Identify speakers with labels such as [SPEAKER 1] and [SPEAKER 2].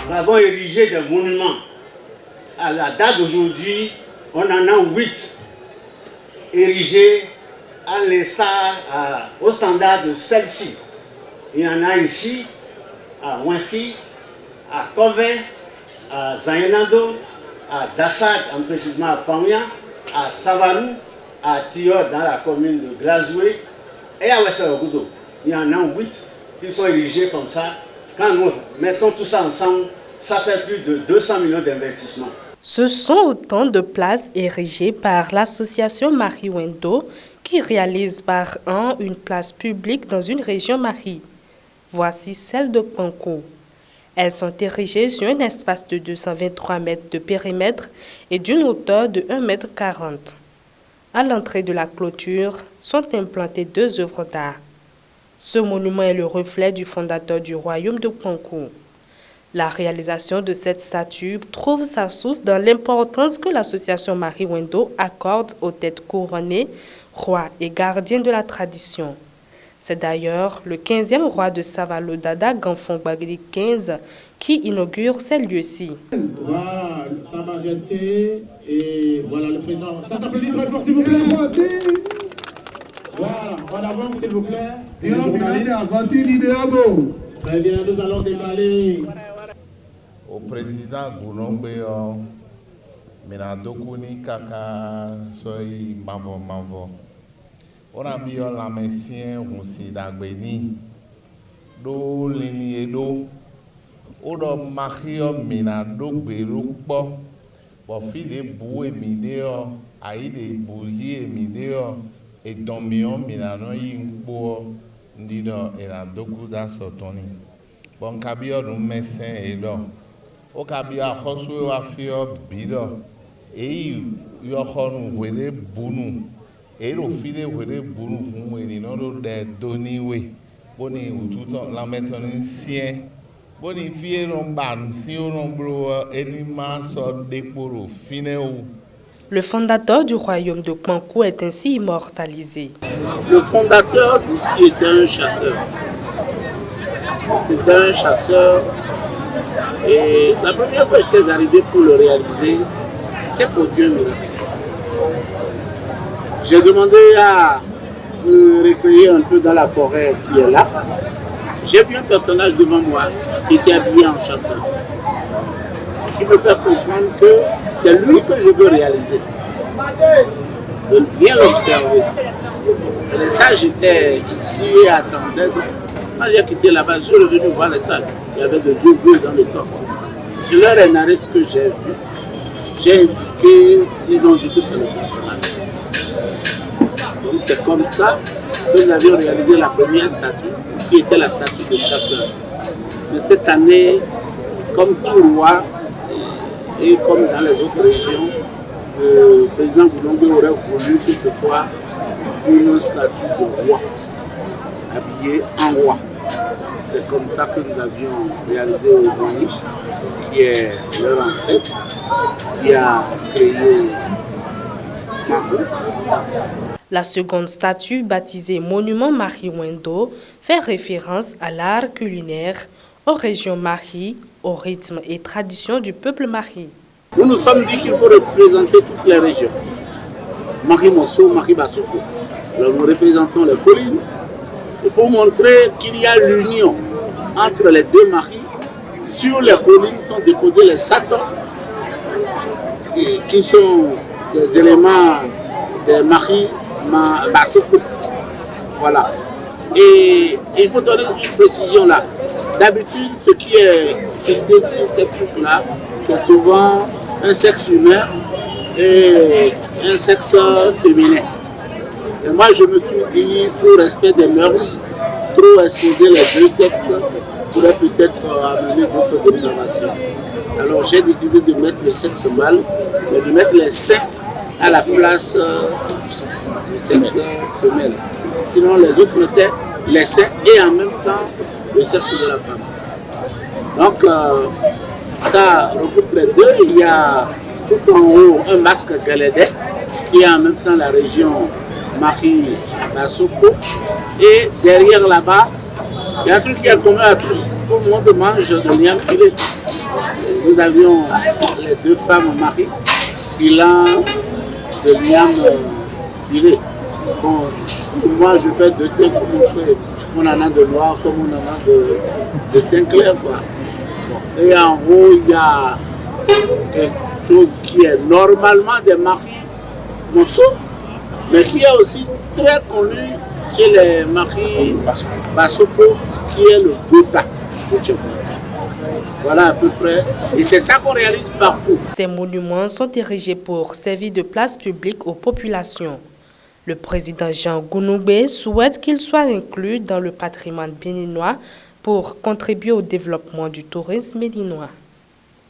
[SPEAKER 1] Nous avons érigé des monuments. À la date d'aujourd'hui, on en a 8 érigés à l'instar, au standard de celle-ci. Il y en a ici, à Ouinki, à Kové, à Zayenado, à Dassak, précisément à Pamia, à Savalou, à Tior dans la commune de Grazoué et à Ouessé-Ogoudou. Il y en a 8 qui sont érigés comme ça. Quand nous mettons tout ça ensemble, ça fait plus de 200 millions d'investissements.
[SPEAKER 2] Ce sont autant de places érigées par l'association Marie Wendo qui réalise par an une place publique dans une région Marie. Voici celle de Panko. Elles sont érigées sur un espace de 223 mètres de périmètre et d'une hauteur de 1,40 m. À l'entrée de la clôture sont implantées 2 œuvres d'art. Ce monument est le reflet du fondateur du royaume de Panko. La réalisation de cette statue trouve sa source dans l'importance que l'association Marie Wendo accorde aux têtes couronnées, rois et gardiens de la tradition. C'est d'ailleurs le 15e roi de Savalo Dada Ganfong Bagri XV qui inaugure ces lieux-ci.
[SPEAKER 3] Voilà, Sa Majesté et voilà le président. Ça s'applaudit très fort s'il vous plaît. Voilà, en avant s'il vous plaît. Très bien, nous allons dévaler.
[SPEAKER 4] Au président Gounombe, Menadokuni Kaka, Soy Mavo. On a bien la messien, on s'est d'agbeni. Do lini edo. Odo Mario Menadok Berukbo. Bofi de boué mideo, aïe de bougie mideo, et domion Menano Yingbo, Ndido et la Dokuda Sotoni. Bon cabio nous messin edo. O kabia khoswe wa fio bido e yo khonu wele bunu e lo file wele bunu fun we ni no de doniwe boni ututo la metoni sien boni fie no ban si o no bro eni ma so deporo fine ou.
[SPEAKER 2] Le fondateur du royaume de Panko est ainsi immortalisé.
[SPEAKER 1] Le fondateur d'ici était un chasseur. C'était un chasseur. Et la première fois que j'étais arrivé pour le réaliser, c'est pour Dieu un miracle. J'ai demandé à me récréer un peu dans la forêt qui est là. J'ai vu un personnage devant moi qui était habillé en chasseur. Et qui me fait comprendre que c'est lui que je veux réaliser. De bien l'observer. Les sages étaient ici et attendaient. Quand j'ai quitté là-bas, je suis revenu voir les sages. Il y avait de vieux dans le temps. Je leur ai narré ce que j'ai vu. J'ai indiqué, ils ont dit que c'est le personnage. Donc c'est comme ça que nous avions réalisé la première statue, qui était la statue des chasseurs. Mais cette année, comme tout roi, et comme dans les autres régions, le président Gounombe aurait voulu que ce soit une statue de roi, habillée en roi. C'est comme ça que nous avions réalisé au Mali, qui est leur ancêtre, qui a créé Mako.
[SPEAKER 2] La seconde statue, baptisée Monument Marie Wendo, fait référence à l'art culinaire, aux régions Marie, au rythme et traditions du peuple Marie.
[SPEAKER 1] Nous nous sommes dit qu'il faut représenter toutes les régions. Marie Mosso, Marie Bassoko. Alors nous représentons les collines. Et pour montrer qu'il y a l'union entre les deux maris, sur les collines sont déposés les satons, qui sont des éléments des maris Bassoko. Voilà. Et il faut donner une précision là. D'habitude, ce qui est fixé sur ces trucs-là, c'est souvent un sexe humain et un sexe féminin. Et moi, je me suis dit, pour respect des mœurs, trop exposer les deux sexes pourrait peut-être amener d'autres dénominations. Alors j'ai décidé de mettre le sexe mâle, mais de mettre les seins à la place du sexe femelle. Sinon, les autres mettaient les seins et en même temps le sexe de la femme. Donc, ça regroupe les deux. Il y a tout en haut un masque galédé qui est en même temps la région Marie Bassoko. Et derrière là-bas, il y a un truc qui est commun à tout le moment de mange de liam pilé. Nous avions les deux femmes mariées, filant de liam pilé. Bon, moi je fais deux thés pour montrer mon ananas de noir comme mon ananas de teint clair, quoi. Bon. Et en haut, il y a quelque chose qui est normalement des maris morceaux, mais qui est aussi très connu chez les maris Basopo, qui est le Bouddha de Djibouti. Voilà à peu près. Et c'est ça qu'on réalise partout.
[SPEAKER 2] Ces monuments sont érigés pour servir de place publique aux populations. Le président Jean Gounoubé souhaite qu'ils soient inclus dans le patrimoine béninois pour contribuer au développement du tourisme béninois.